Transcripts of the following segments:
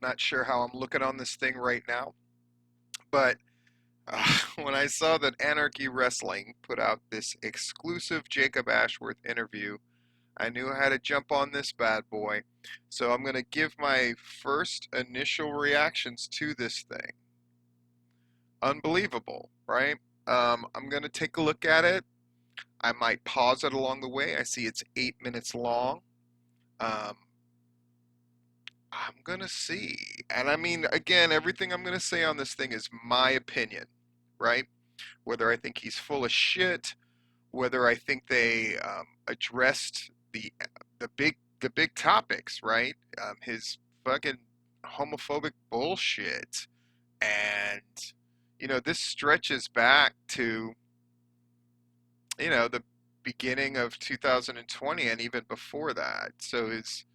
Not sure how I'm looking on this thing right now, but when I saw that Anarchy Wrestling put out this exclusive Jacob Ashworth interview, I knew I had to jump on this bad boy. So I'm going to give my first initial reactions to this thing. Unbelievable, right? I'm going to take a look at it. I might pause it along the way. I see it's 8 minutes long. I'm going to see. And I mean, again, everything I'm going to say on this thing is my opinion, right? Whether I think he's full of shit, whether I think they addressed the big topics, right? His fucking homophobic bullshit. And, you know, this stretches back to, you know, the beginning of 2020 and even before that. So his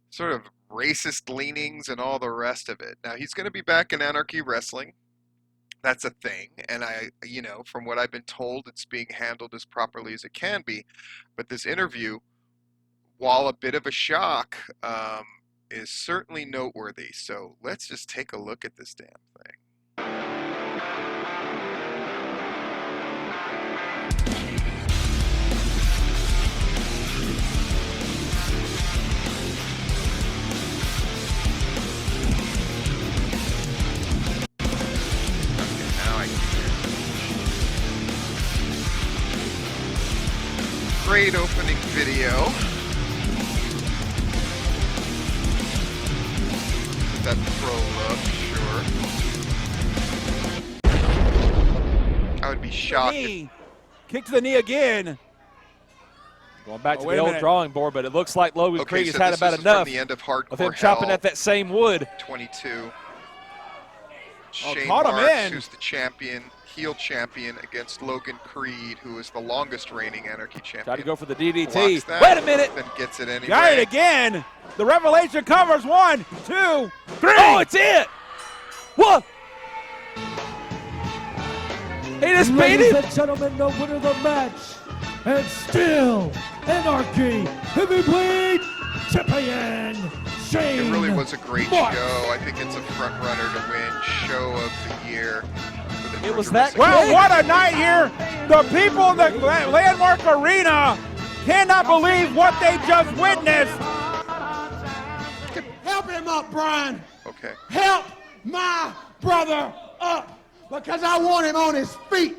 sort of racist leanings and all the rest of it. Now, he's going to be back in Anarchy Wrestling. That's a thing. And I, you know, from what I've been told, it's being handled as properly as it can be. But this interview, while a bit of a shock, is certainly noteworthy. So let's just take a look at this damn thing. Great opening video. That pro look, sure. I would be shocked. Kick to the knee again. Going back to the old drawing board, but it looks like Logan Krieg has had about enough the end of him chopping at that same wood. 22. Shane Marks, him in. who's the champion, heel champion, against Logan Krieg, who is the longest reigning Anarchy champion. Tried to go for the DDT. That, wait a minute. Then gets it anyway. Got it again. The Revelation covers 1, 2, 3. Oh, it's it. What? He just beat him. Ladies and gentlemen, the winner of the match, and still Anarchy Heavyweight Champion, Shane. It really was a great Marks. show. I think it's a front runner to win show of the year. It was that Well, what a night here. The people in the Landmark Arena cannot believe what they just witnessed. Help him up, Brian. Okay. Help my brother up, because I want him on his feet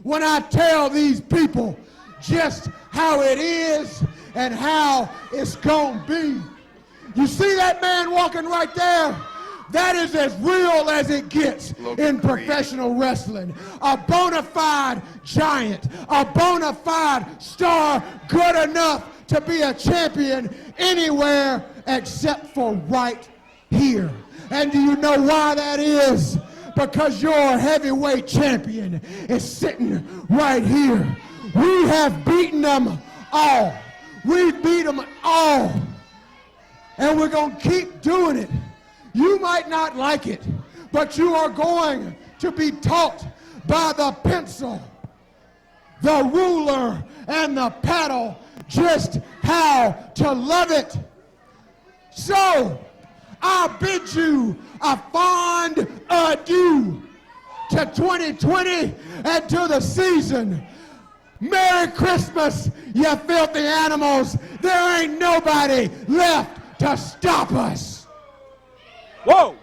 when I tell these people just how it is and how it's gonna be. You see that man walking right there? That is as real as it gets in professional wrestling. A bona fide giant, a bona fide star, good enough to be a champion anywhere except for right here. And do you know why that is? Because your heavyweight champion is sitting right here. We have beaten them all. We beat them all. And we're going to keep doing it. You might not like it, but you are going to be taught by the pencil, the ruler, and the paddle just how to love it. So, I bid you a fond adieu to 2020 and to the season. Merry Christmas, you filthy animals. There ain't nobody left to stop us. Whoa!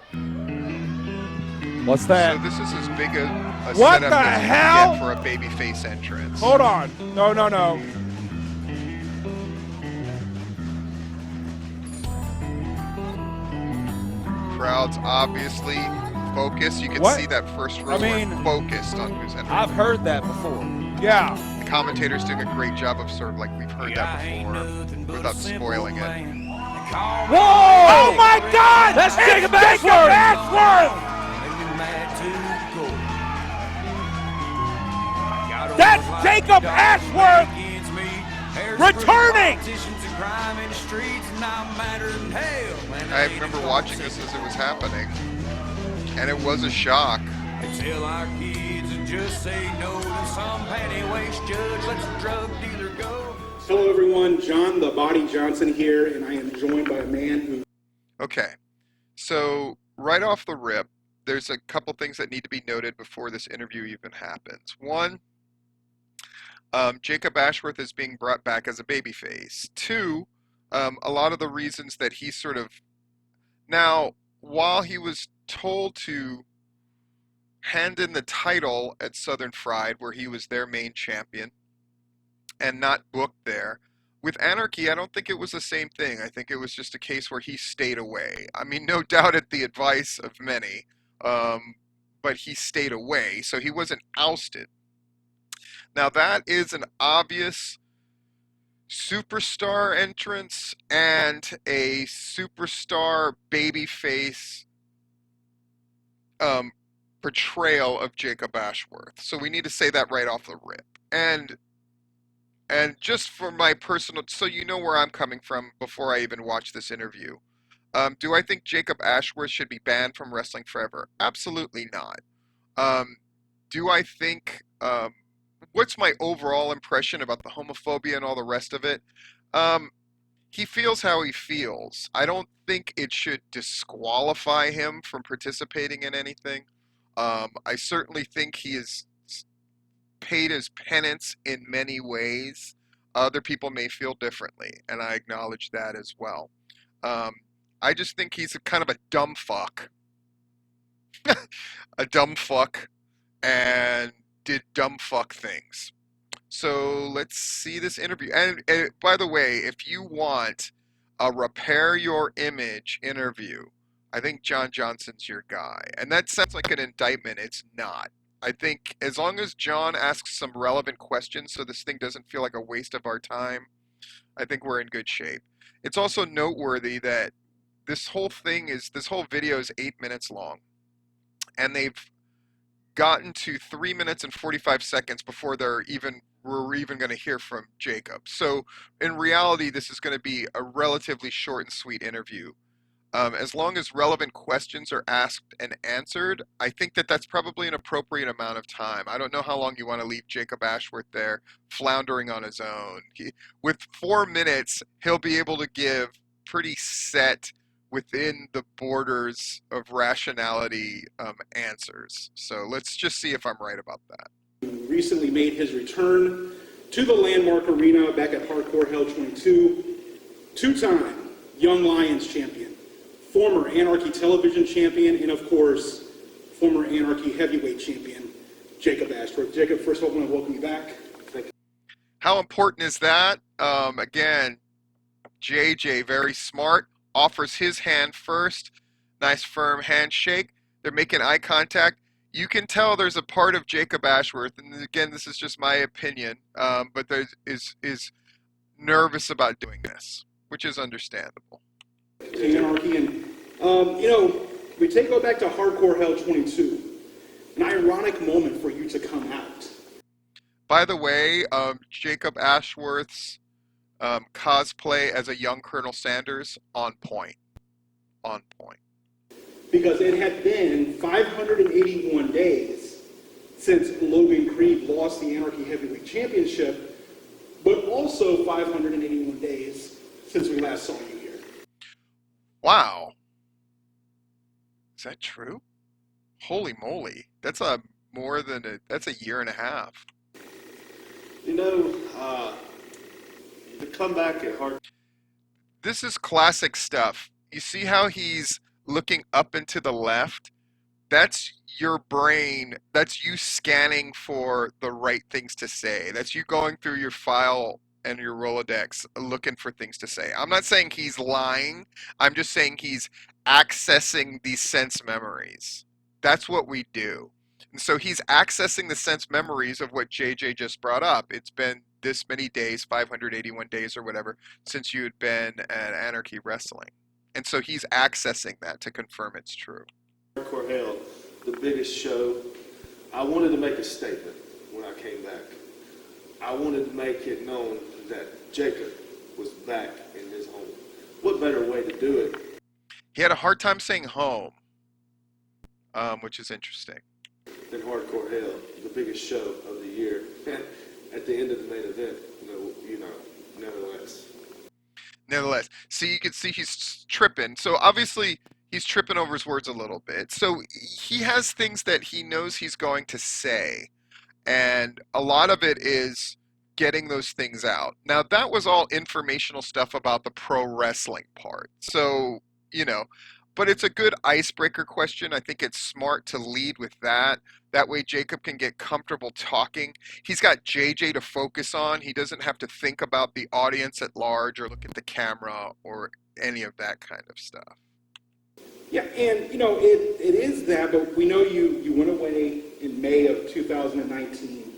What's that? So this is as big a What setup the as you hell? get for a babyface entrance. Hold on. No. Crowd's obviously focused. You can What? see that first row focused on who's entering. I've heard that before. Yeah. The commentator's doing a great job of sort of like we've heard that before without spoiling it. Whoa! Oh my God! That's It's Jacob Jacob Ashworth! That's Jacob Ashworth returning! I remember watching this as it was happening, and it was a shock. Tell our kids and just say no to some panty-waist judge. Let the drug dealer go. Hello everyone, John the Body Johnson here, and I am joined by a man who... Okay, So right off the rip, there's a couple things that need to be noted before this interview even happens. One, Jacob Ashworth is being brought back as a babyface. Two, a lot of the reasons that he sort of now, while he was told to hand in the title at Southern Fried, where he was their main champion, and not booked there. With Anarchy, I don't think it was the same thing. I think it was just a case where he stayed away. I mean, no doubt at the advice of many, but he stayed away, so he wasn't ousted. Now, that is an obvious superstar entrance and a superstar babyface portrayal of Jacob Ashworth. So we need to say that right off the rip. And just for my personal, so you know where I'm coming from before I even watch this interview. Do I think Jacob Ashworth should be banned from wrestling forever? Absolutely not. Do I think, what's my overall impression about the homophobia and all the rest of it? He feels how he feels. I don't think it should disqualify him from participating in anything. I certainly think he is paid his penance in many ways. Other people may feel differently, and I acknowledge that as well. I just think he's a kind of a dumb fuck. A dumb fuck, and did dumb fuck things. So let's see this interview. And by the way, if you want a repair your image interview, I think John Johnson's your guy. And that sounds like an indictment. It's not. I think as long as John asks some relevant questions so this thing doesn't feel like a waste of our time, I think we're in good shape. It's also noteworthy that this whole video is 8 minutes long. And they've gotten to 3 minutes and 45 seconds before we're even going to hear from Jacob. So in reality, this is going to be a relatively short and sweet interview. As long as relevant questions are asked and answered, I think that that's probably an appropriate amount of time. I don't know how long you want to leave Jacob Ashworth there floundering on his own. With 4 minutes, he'll be able to give pretty set, within the borders of rationality, answers. So let's just see if I'm right about that. Recently made his return to the Landmark Arena back at Hardcore Hell 22. Two-time Young Lions champion, former Anarchy television champion, and of course, former Anarchy heavyweight champion, Jacob Ashworth. Jacob, first of all, I want to welcome you back. Thank you. How important is that? Again, JJ, very smart, offers his hand first. Nice firm handshake. They're making eye contact. You can tell there's a part of Jacob Ashworth, and again, this is just my opinion, but there is nervous about doing this, which is understandable. Anarchy, and we go back to Hardcore Hell 22. An ironic moment for you to come out. By the way, Jacob Ashworth's cosplay as a young Colonel Sanders, on point. On point. Because it had been 581 days since Logan Creed lost the Anarchy Heavyweight Championship, but also 581 days since we last saw you here. Wow. Is that true? Holy moly. That's a year and a half. The comeback at Hard. This is classic stuff. You see how he's looking up and to the left? That's your brain. That's you scanning for the right things to say. That's you going through your file and your Rolodex looking for things to say. I'm not saying he's lying. I'm just saying he's accessing these sense memories. That's what we do. And so he's accessing the sense memories of what JJ just brought up. It's been this many days, 581 days or whatever, since you had been at Anarchy Wrestling. And so he's accessing that to confirm it's true. Hardcore Hell, the biggest show. I wanted to make a statement when I came back. I wanted to make it known that Jacob was back in his home. What better way to do it? He had a hard time saying home, which is interesting. Than Hardcore Hell, the biggest show of the year. At the end of the main event, nevertheless. Nevertheless, see, you can see he's tripping. So obviously he's tripping over his words a little bit. So he has things that he knows he's going to say, and a lot of it is getting those things out. Now, that was all informational stuff about the pro wrestling part. So, you know, but it's a good icebreaker question. I think it's smart to lead with that. That way, Jacob can get comfortable talking. He's got JJ to focus on. He doesn't have to think about the audience at large or look at the camera or any of that kind of stuff. Yeah, and you know, it is that, but we know you went away in May of 2019.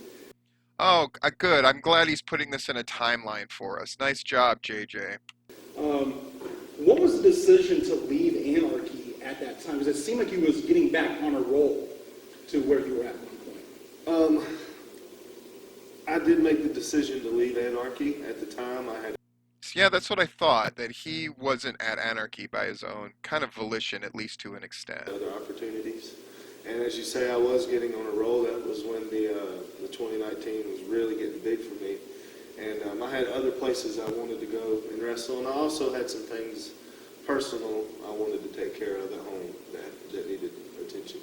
Oh, good. I'm glad he's putting this in a timeline for us. Nice job, JJ. What was the decision to leave Anarchy at that time? Because it seemed like you was getting back on a roll to where you were at one point. I did make the decision to leave Anarchy at the time. I had. Yeah, that's what I thought, that he wasn't at Anarchy by his own kind of volition, at least to an extent. Other opportunities. And as you say, I was getting on a roll. That was when the 2019 was really getting big for me. And I had other places I wanted to go and wrestle. And I also had some things personal I wanted to take care of at home that needed attention.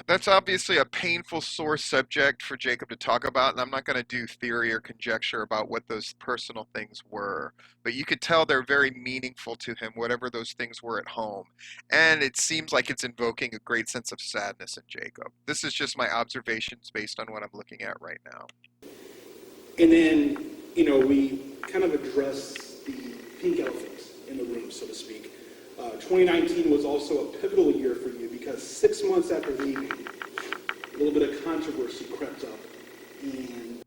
That's obviously a painful, sore subject for Jacob to talk about, and I'm not going to do theory or conjecture about what those personal things were, but you could tell they're very meaningful to him, whatever those things were at home, and it seems like it's invoking a great sense of sadness in Jacob. This is just my observations based on what I'm looking at right now. And then, you know, we kind of addressed the pink elephant in the room, so to speak. 2019 was also a pivotal year for you because 6 months after leaving, a little bit of controversy crept up. And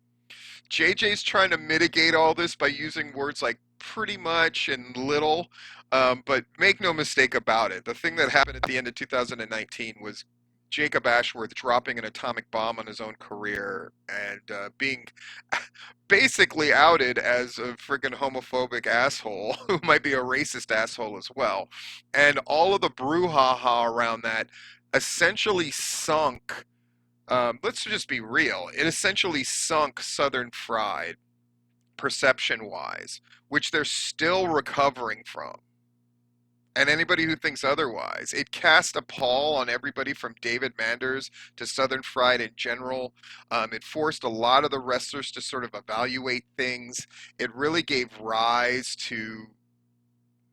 JJ's trying to mitigate all this by using words like pretty much and little, but make no mistake about it. The thing that happened at the end of 2019 was Jacob Ashworth dropping an atomic bomb on his own career and being basically outed as a friggin' homophobic asshole who might be a racist asshole as well. And all of the brouhaha around that essentially sunk, let's just be real, it essentially sunk Southern Fried perception-wise, which they're still recovering from. And anybody who thinks otherwise. It cast a pall on everybody from David Manders to Southern Fried in general. It forced a lot of the wrestlers to sort of evaluate things. It really gave rise to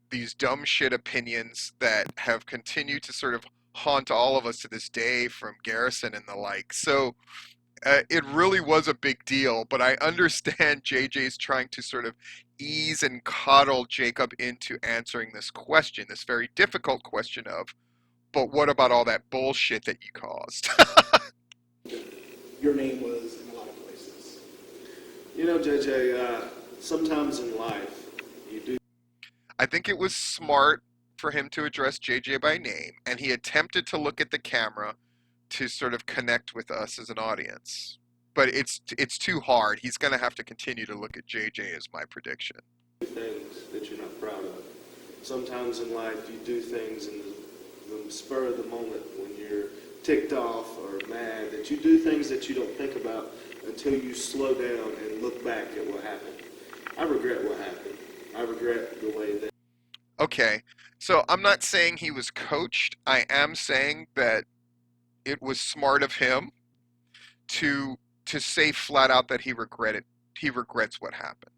these dumb shit opinions that have continued to sort of haunt all of us to this day from Garrison and the like. So it really was a big deal, but I understand JJ's trying to sort of ease and coddle Jacob into answering this question, this very difficult question of, but what about all that bullshit that you caused? your name was in a lot of places. You know, JJ, sometimes in life, you do. I think it was smart for him to address JJ by name, and he attempted to look at the camera to sort of connect with us as an audience. But it's too hard. He's going to have to continue to look at JJ as my prediction. Things that you're not proud of. Sometimes in life you do things in the spur of the moment when you're ticked off or mad, that you do things that you don't think about until you slow down and look back at what happened. I regret what happened. I regret the way that... Okay, so I'm not saying he was coached. I am saying that it was smart of him to say flat out that he regrets what happened.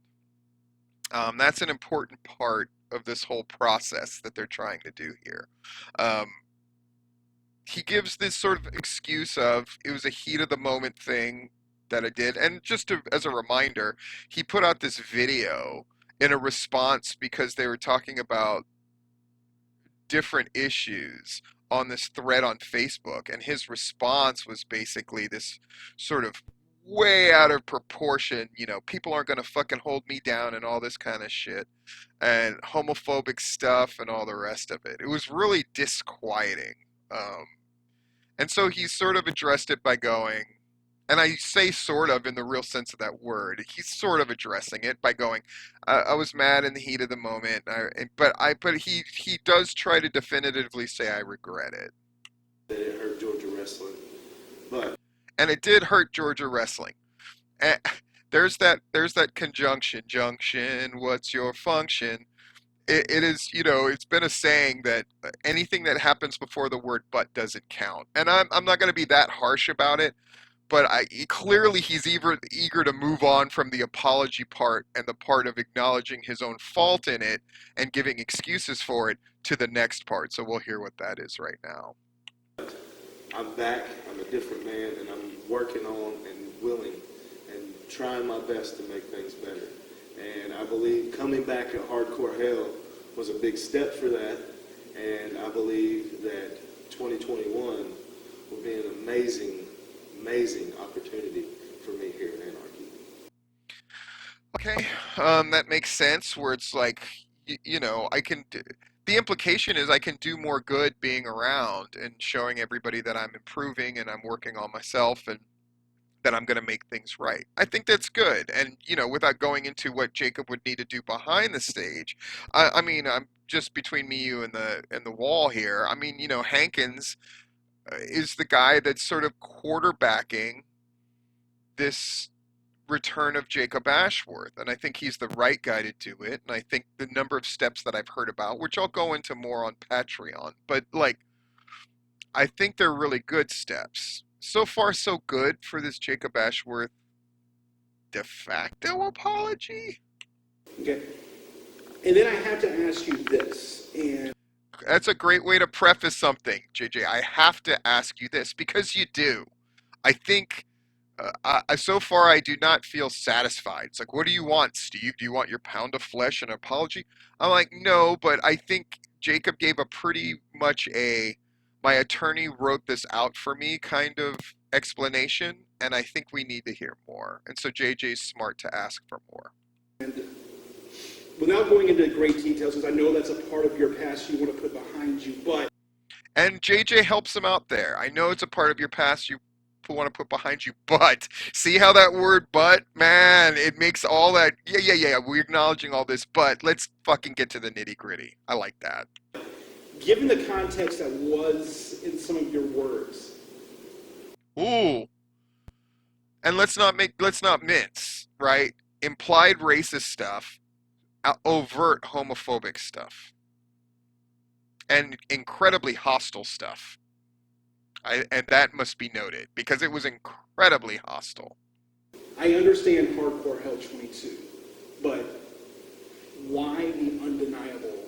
That's an important part of this whole process that they're trying to do here. He gives this sort of excuse of it was a heat of the moment thing that I did, and just as a reminder, he put out this video in a response because they were talking about different issues on this thread on Facebook, and his response was basically this sort of way out of proportion, you know, people aren't going to fucking hold me down and all this kind of shit, and homophobic stuff and all the rest of it. It was really disquieting. And so he sort of addressed it by going, and I say sort of in the real sense of that word, he's sort of addressing it by going, I was mad in the heat of the moment, but he does try to definitively say I regret it. That it hurt Georgia wrestling, and it did hurt Georgia wrestling. And there's that junction, what's your function? it is, it's been a saying that anything that happens before the word but doesn't count. And I'm not going to be that harsh about it, but clearly he's eager to move on from the apology part and the part of acknowledging his own fault in it and giving excuses for it to the next part. So we'll hear what that is right now. I'm back, I'm a different man, and I'm working on and willing and trying my best to make things better. And I believe coming back at Hardcore Hell was a big step for that, and I believe that 2021 will be an amazing, amazing opportunity for me here in Anarchy. Okay, that makes sense, where it's like, I can, the implication is I can do more good being around and showing everybody that I'm improving and I'm working on myself and that I'm going to make things right. I think that's good. And, without going into what Jacob would need to do behind the stage, I mean, I'm just between me, you, and the wall here. I mean, Hankins is the guy that's sort of quarterbacking this return of Jacob Ashworth, and I think he's the right guy to do it. And I think the number of steps that I've heard about, which I'll go into more on Patreon, but like, I think they're really good steps. So far, so good for this Jacob Ashworth de facto apology. Okay. And then I have to ask you this, and that's a great way to preface something, JJ. I have to ask you this because you do. I think so far I do not feel satisfied. It's like, what do you want, Steve? Do you want your pound of flesh and an apology? I'm like, no, but I think Jacob gave a pretty much my attorney wrote this out for me kind of explanation, and I think we need to hear more. And so JJ's smart to ask for more. And without going into great details, because I know that's a part of your past you want to put behind you, but... And JJ helps him out there. I know it's a part of your past you want to put behind you, but see how that word but, man, it makes all that, yeah, we're acknowledging all this, but let's fucking get to the nitty gritty. I like that. Given the context that was in some of your words. Ooh. And let's not mince, right? Implied racist stuff, overt homophobic stuff, and incredibly hostile stuff. And that must be noted, because it was incredibly hostile. I understand Hardcore Hell 22, but why the undeniable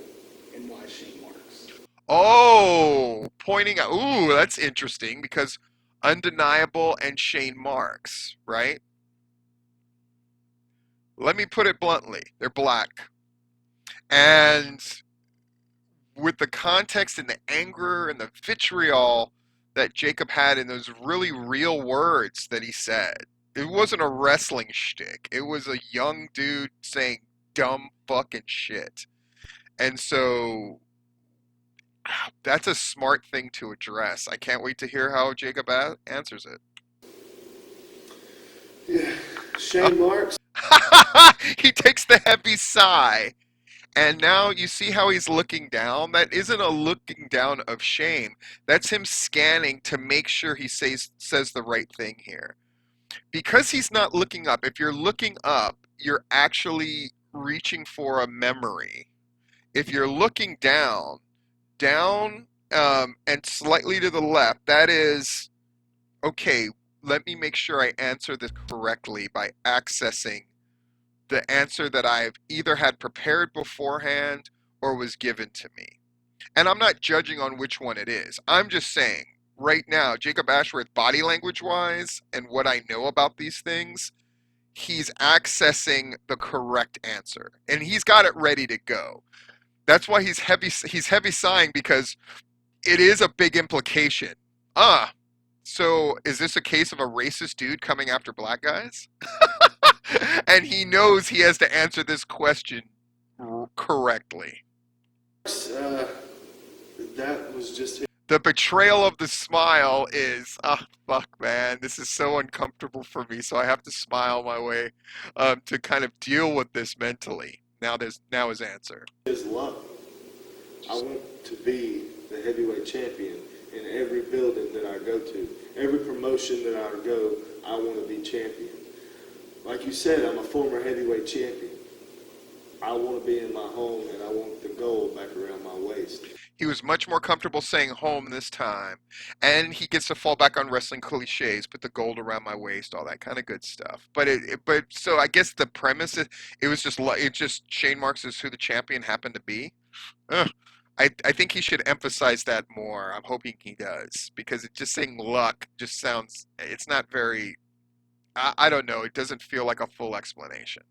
and why Shane Marks? Oh, pointing out, ooh, that's interesting, because undeniable and Shane Marks, right? Let me put it bluntly, they're black. And with the context and the anger and the vitriol that Jacob had in those really real words that he said, it wasn't a wrestling shtick. It was a young dude saying dumb fucking shit. And so that's a smart thing to address. I can't wait to hear how Jacob answers it. Yeah, Shane Marks. He takes the heavy sigh. And now you see how he's looking down? That isn't a looking down of shame. That's him scanning to make sure he says the right thing here. Because he's not looking up, if you're looking up, you're actually reaching for a memory. If you're looking down, and slightly to the left, that is, okay, let me make sure I answer this correctly by accessing the answer that I've either had prepared beforehand or was given to me. And I'm not judging on which one it is. I'm just saying, right now, Jacob Ashworth, body language-wise, and what I know about these things, he's accessing the correct answer. And he's got it ready to go. That's why he's heavy sighing, because it is a big implication. So is this a case of a racist dude coming after black guys? And he knows he has to answer this question correctly. That was just... The betrayal of the smile is, fuck, man, this is so uncomfortable for me, so I have to smile my way to kind of deal with this mentally. Now his answer. His love. I want to be the heavyweight champion in every building that I go to. Every promotion that I go, I want to be champion. Like you said, I'm a former heavyweight champion. I want to be in my home, and I want the gold back around my waist. He was much more comfortable saying home this time. And he gets to fall back on wrestling cliches, put the gold around my waist, all that kind of good stuff. But so I guess the premise is it just Shane Marks is who the champion happened to be. Ugh. I think he should emphasize that more. I'm hoping he does, because it just saying luck just sounds, it's not very, I don't know, it doesn't feel like a full explanation.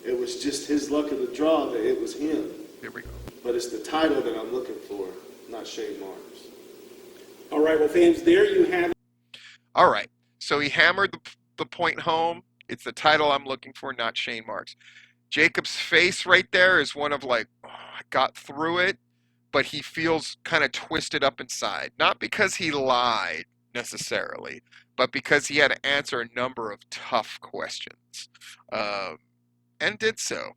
It was just his luck of the draw that it was him. Here we go. But it's the title that I'm looking for, not Shane Marks. All right, well, fans, there you have it. All right, so he hammered the point home. It's the title I'm looking for, not Shane Marks. Jacob's face right there is one of like, oh, I got through it, but he feels kind of twisted up inside. Not because he lied necessarily, but because he had to answer a number of tough questions, and did so.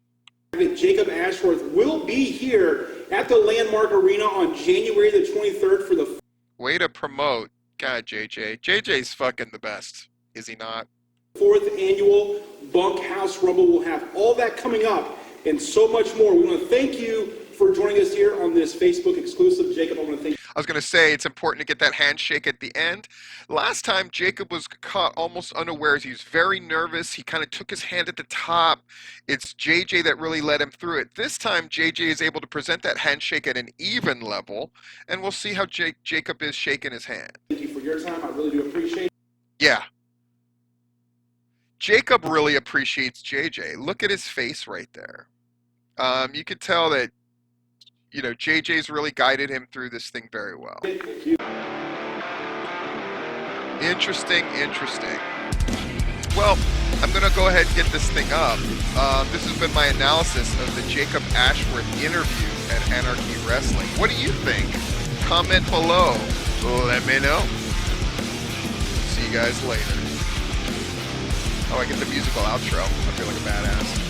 Jacob Ashworth will be here at the Landmark Arena on January the 23rd for the Way to promote. God, JJ. JJ's fucking the best, is he not? 4th annual Bunkhouse Rumble. We'll have all that coming up and so much more. We want to thank you for joining us here on this Facebook exclusive. Jacob, I want to thank you. I was going to say it's important to get that handshake at the end. Last time, Jacob was caught almost unawares. He was very nervous. He kind of took his hand at the top. It's JJ that really led him through it. This time, JJ is able to present that handshake at an even level, and we'll see how Jacob is shaking his hand. Thank you for your time. I really do appreciate it. Yeah. Jacob really appreciates JJ. Look at his face right there. You could tell that, you know, JJ's really guided him through this thing very well. Interesting. Well, I'm going to go ahead and get this thing up. This has been my analysis of the Jacob Ashworth interview at Anarchy Wrestling. What do you think? Comment below. Let me know. See you guys later. Oh, I get the musical outro. I feel like a badass.